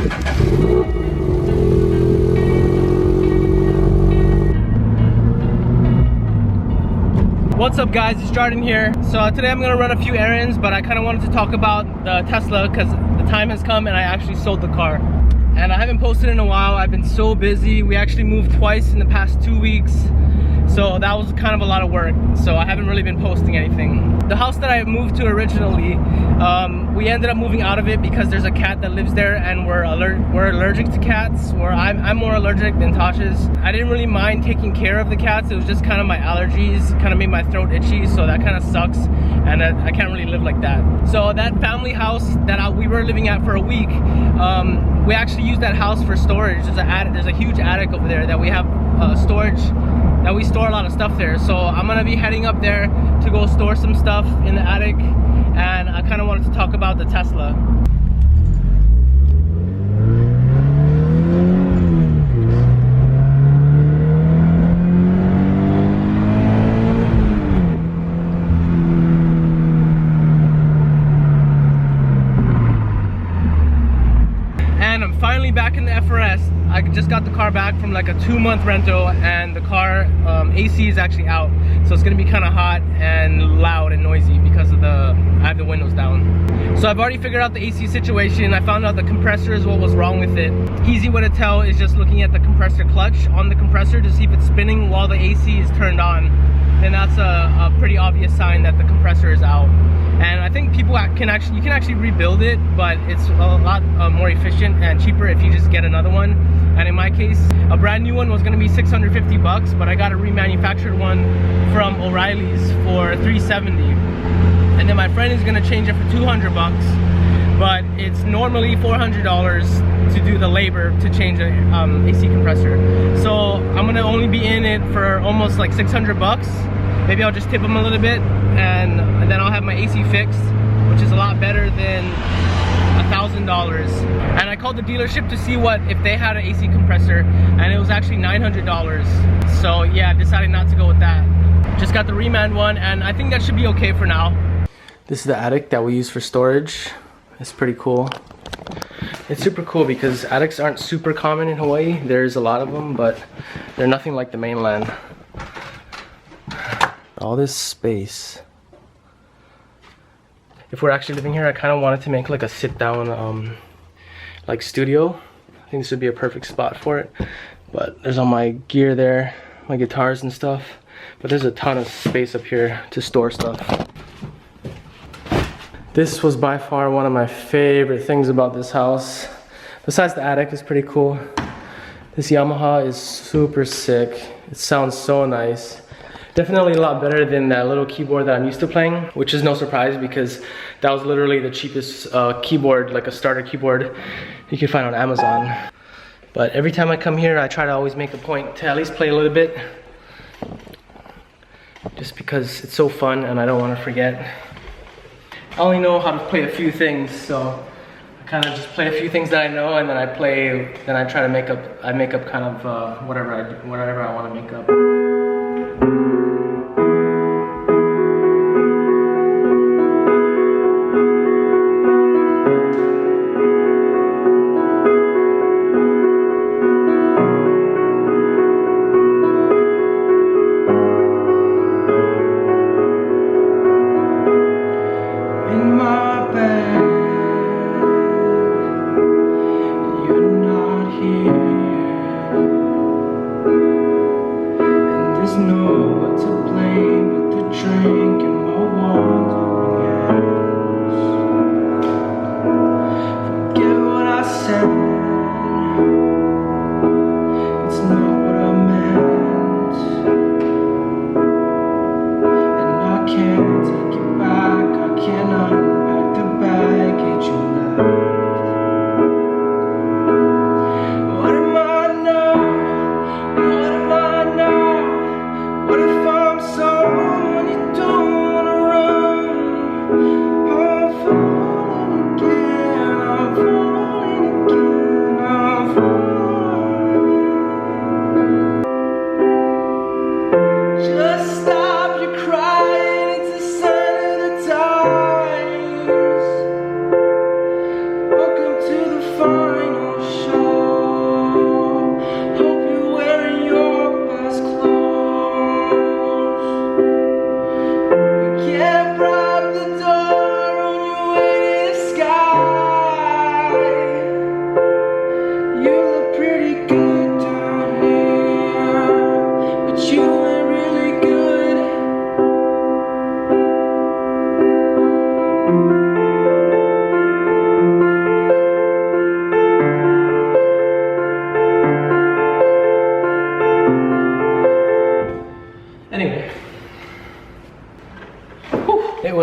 What's up guys, it's Jordan here. So today I'm gonna run a few errands, but I kind of wanted to talk about the Tesla because the time has come and I actually sold the car. And I haven't posted in a while. I've been so busy. We actually moved twice in the past 2 weeks. So that was kind of a lot of work. So I haven't really been posting anything. The house that I moved to originally, we ended up moving out of it because there's a cat that lives there and we're allergic to cats, or I'm more allergic than Tasha's. I didn't really mind taking care of the cats. It was just kind of my allergies kind of made my throat itchy, so that kind of sucks, and I can't really live like that. So that family house that we were living at for a week, we actually used that house for storage. There's a huge attic over there that we have storage, that we store a lot of stuff there. So I'm gonna be heading up there to go store some stuff in the attic, and I kind of wanted to talk about the Tesla. And I'm finally back in the FRS. I just got the car back from like a 2-month rental, and the car AC is actually out, so it's gonna be kind of hot and loud and noisy because of I have the windows down. So I've already figured out the AC situation. I found out the compressor is what was wrong with it. Easy way to tell is just looking at the compressor clutch on the compressor to see if it's spinning while the AC is turned on. Then that's a pretty obvious sign that the compressor is out. And I think you can actually rebuild it, but it's a lot more efficient and cheaper if you just get another one. And in my case, a brand new one was gonna be 650 bucks, but I got a remanufactured one from O'Reilly's for 370. And then my friend is gonna change it for 200 bucks, but it's normally $400 to do the labor to change the AC compressor. So I'm gonna only be in it for almost like 600 bucks. Maybe I'll just tip them a little bit, and then I'll have my AC fixed, which is a lot better than $1,000. And I called the dealership to see if they had an AC compressor, and it was actually $900. So yeah, I decided not to go with that. Just got the reman one, and I think that should be okay for now. This is the attic that we use for storage. It's pretty cool. It's super cool because attics aren't super common in Hawaii. There's a lot of them, but they're nothing like the mainland. All this space. If we're actually living here, I kind of wanted to make like a sit-down like studio. I think this would be a perfect spot for it. But there's all my gear there, my guitars and stuff. But there's a ton of space up here to store stuff. This was by far one of my favorite things about this house. Besides the attic, it's pretty cool. This Yamaha is super sick. It sounds so nice. Definitely a lot better than that little keyboard that I'm used to playing, which is no surprise because that was literally the cheapest keyboard, like a starter keyboard you can find on Amazon. But every time I come here, I try to always make a point to at least play a little bit, just because it's so fun and I don't want to forget. I only know how to play a few things, so I kind of just play a few things that I know, and then I try to make up kind of whatever I want to make up.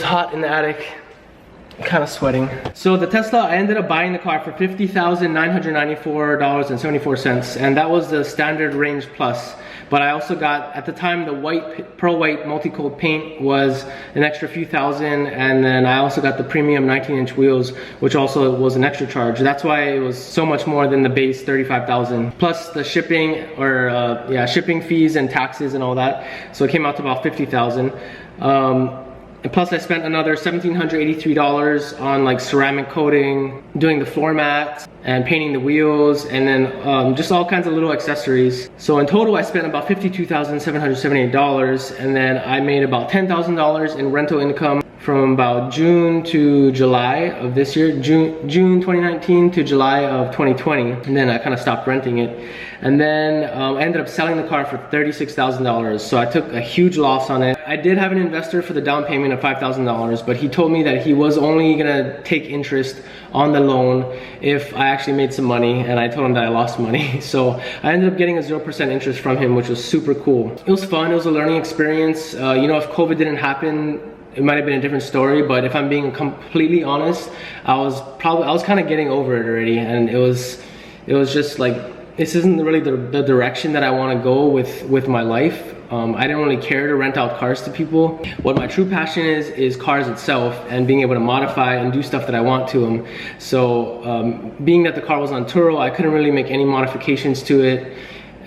hot in the attic. I'm kind of sweating. So the Tesla, I ended up buying the car for $50,994.74, and that was the standard range plus. But I also got, at the time, the white, pearl white multi-coat paint was an extra few thousand, and then I also got the premium 19-inch wheels, which also was an extra charge. That's why it was so much more than the base $35,000, plus the shipping, or shipping fees and taxes and all that. So it came out to about $50,000. And plus I spent another $1,783 on like ceramic coating, doing the floor mats, and painting the wheels, and then just all kinds of little accessories. So in total I spent about $52,778, and then I made about $10,000 in rental income from about June to July of this year, June 2019 to July of 2020, and then I kind of stopped renting it. And then I ended up selling the car for $36,000, so I took a huge loss on it. I did have an investor for the down payment of $5,000, but he told me that he was only gonna take interest on the loan if I actually made some money, and I told him that I lost money. So I ended up getting a 0% interest from him, which was super cool. It was fun, it was a learning experience. You know, if COVID didn't happen, it might have been a different story, but if I'm being completely honest, I was kind of getting over it already, and it was just like, this isn't really the direction that I want to go with my life. I didn't really care to rent out cars to people. What my true passion is cars itself, and being able to modify and do stuff that I want to them. So being that the car was on Turo, I couldn't really make any modifications to it.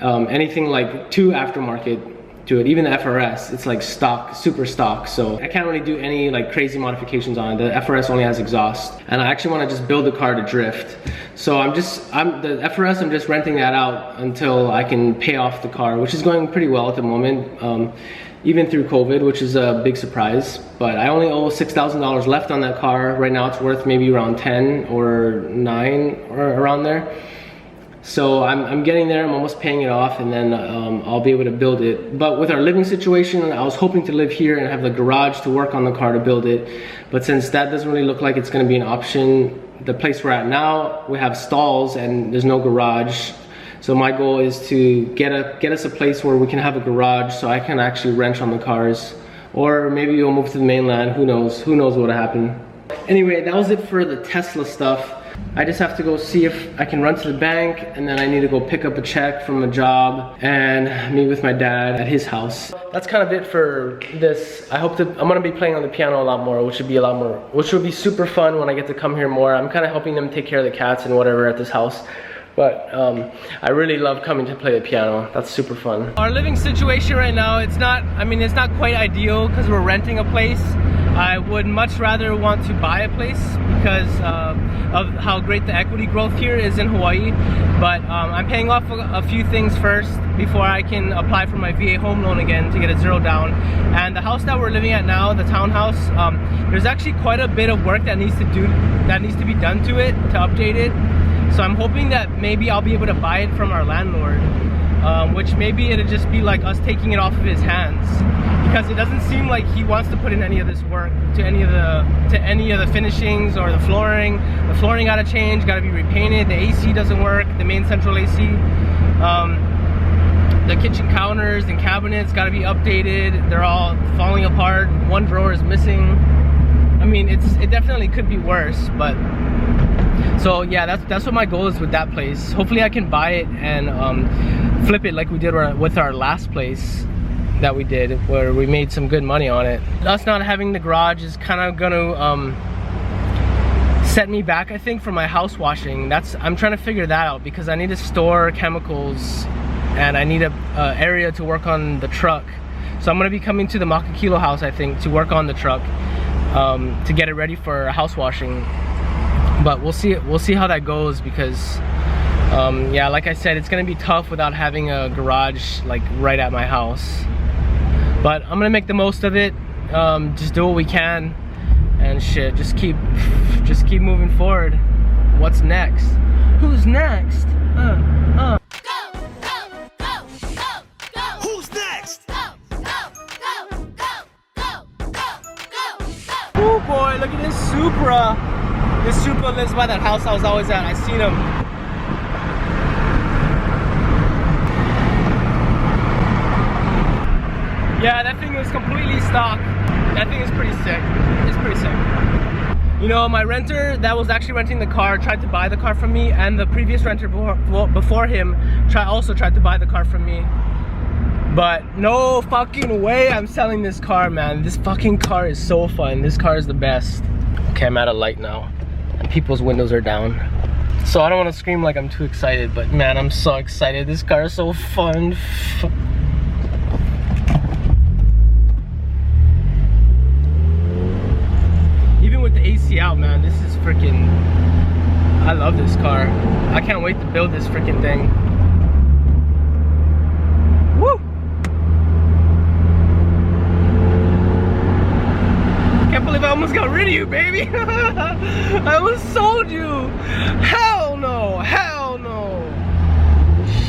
Anything like to aftermarket to it, even the FRS, it's like stock, super stock, so I can't really do any like crazy modifications on it. The FRS only has exhaust, and I actually want to just build the car to drift. So the FRS, I'm just renting that out until I can pay off the car, which is going pretty well at the moment, even through COVID, which is a big surprise. But I only owe $6,000 left on that car. Right now it's worth maybe around 10 or 9 or around there. So I'm getting there, I'm almost paying it off, and then I'll be able to build it. But with our living situation, I was hoping to live here and have the garage to work on the car to build it. But since that doesn't really look like it's gonna be an option, the place we're at now, we have stalls and there's no garage. So my goal is to get us a place where we can have a garage so I can actually wrench on the cars. Or maybe we'll move to the mainland, who knows what'll happen. Anyway, that was it for the Tesla stuff. I just have to go see if I can run to the bank, and then I need to go pick up a check from a job and meet with my dad at his house. That's kind of it for this. I'm gonna be playing on the piano a lot more, which would be super fun when I get to come here more. I'm kind of helping them take care of the cats and whatever at this house. But I really love coming to play the piano. That's super fun. Our living situation right now, it's not quite ideal because we're renting a place. I would much rather want to buy a place because of how great the equity growth here is in Hawaii. But I'm paying off a few things first before I can apply for my VA home loan again to get a 0 down. And the house that we're living at now, the townhouse, there's actually quite a bit of work that needs to be done to it to update it. So I'm hoping that maybe I'll be able to buy it from our landlord, which maybe it'll just be like us taking it off of his hands, because it doesn't seem like he wants to put in any of this work to any of the finishings or the flooring. The flooring gotta change, gotta be repainted. The AC doesn't work, the main central AC. The kitchen counters and cabinets gotta be updated. They're all falling apart. One drawer is missing. I mean, it definitely could be worse, but so yeah, that's what my goal is with that place. Hopefully I can buy it and flip it like we did with our last place that we did, where we made some good money on it. Us not having the garage is kind of gonna set me back, I think, for my house washing. I'm trying to figure that out because I need to store chemicals and I need a area to work on the truck. So I'm gonna be coming to the Makakilo house, I think, to work on the truck, to get it ready for house washing. But we'll see how that goes, because yeah, like I said, it's gonna be tough without having a garage like right at my house. But I'm gonna make the most of it, just do what we can, and shit, just keep moving forward. What's next? Who's next? Go, go, go, go, go. Who's next? Go, go, go, go, go, go, go, go. Oh boy, look at this Supra. This Supra lives by that house I was always at. I seen him. Yeah, that thing was completely stock. That thing is pretty sick. It's pretty sick. You know, my renter that was actually renting the car tried to buy the car from me, and the previous renter before him also tried to buy the car from me. But no fucking way I'm selling this car, man. This fucking car is so fun. This car is the best. Okay, I'm at a light now, and people's windows are down. So I don't want to scream like I'm too excited, but man, I'm so excited. This car is so fun. With the AC out, man, this is freaking, I love this car. I can't wait to build this freaking thing. Woo! Can't believe I almost got rid of you, baby. I almost sold you. Hell no, hell no.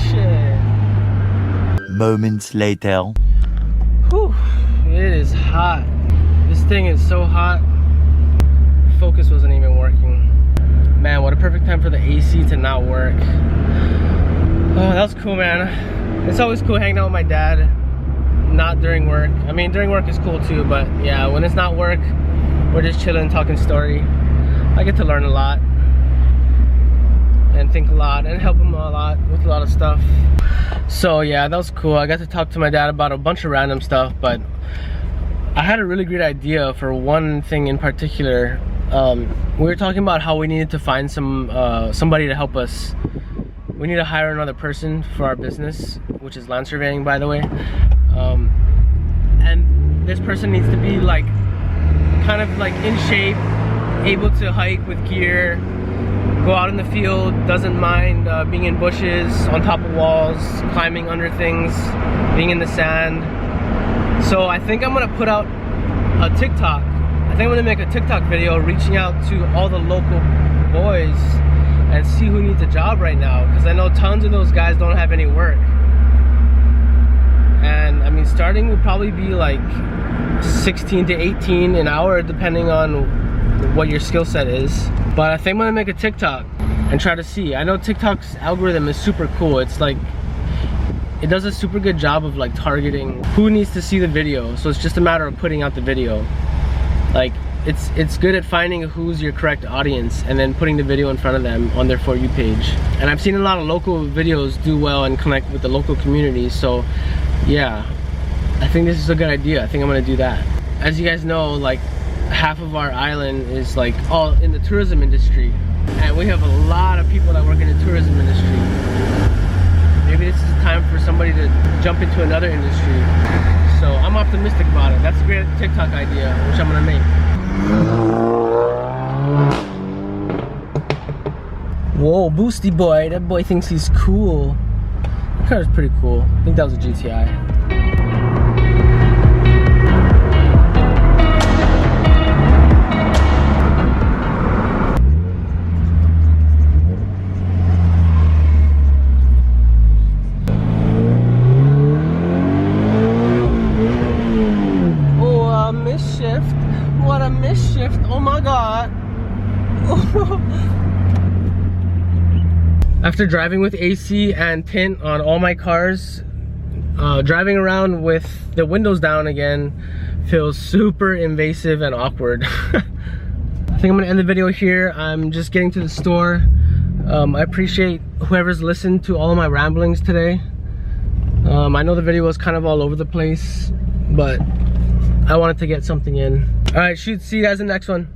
Shit. Moments later. Whew, it is hot. This thing is so hot. Focus wasn't even working. Man, what a perfect time for the AC to not work. Oh, that was cool, man. It's always cool hanging out with my dad, not during work. I mean, during work is cool too, but yeah, when it's not work, we're just chilling, talking story. I get to learn a lot and think a lot and help him a lot with a lot of stuff. So yeah, that was cool. I got to talk to my dad about a bunch of random stuff, but I had a really great idea for one thing in particular. We were talking about how we needed to find somebody to help us. We need to hire another person for our business, which is land surveying, by the way. And this person needs to be like, kind of like in shape, able to hike with gear, go out in the field, doesn't mind being in bushes, on top of walls, climbing under things, being in the sand. So I think I'm gonna put out a TikTok. I think I'm gonna make a TikTok video reaching out to all the local boys and see who needs a job right now, because I know tons of those guys don't have any work. And I mean, starting would probably be like 16 to 18 an hour, depending on what your skill set is. But I think I'm gonna make a TikTok and try to see. I know TikTok's algorithm is super cool. It's like, it does a super good job of like targeting who needs to see the video. So it's just a matter of putting out the video. Like, it's good at finding who's your correct audience and then putting the video in front of them on their For You page. And I've seen a lot of local videos do well and connect with the local community. So yeah, I think this is a good idea. I think I'm gonna do that. As you guys know, like, half of our island is like all in the tourism industry, and we have a lot of people that work in the tourism industry. Maybe this is time for somebody to jump into another industry. So I'm optimistic about it. That's a great TikTok idea, which I'm gonna make. Whoa, Boosty boy. That boy thinks he's cool. That car's pretty cool. I think that was a GTI. What a misshift, oh my god. After driving with AC and tint on all my cars, driving around with the windows down again feels super invasive and awkward. I think I'm gonna end the video here. I'm just getting to the store. I appreciate whoever's listened to all of my ramblings today. I know the video was kind of all over the place, but I wanted to get something in. All right, shoot, see you guys in the next one.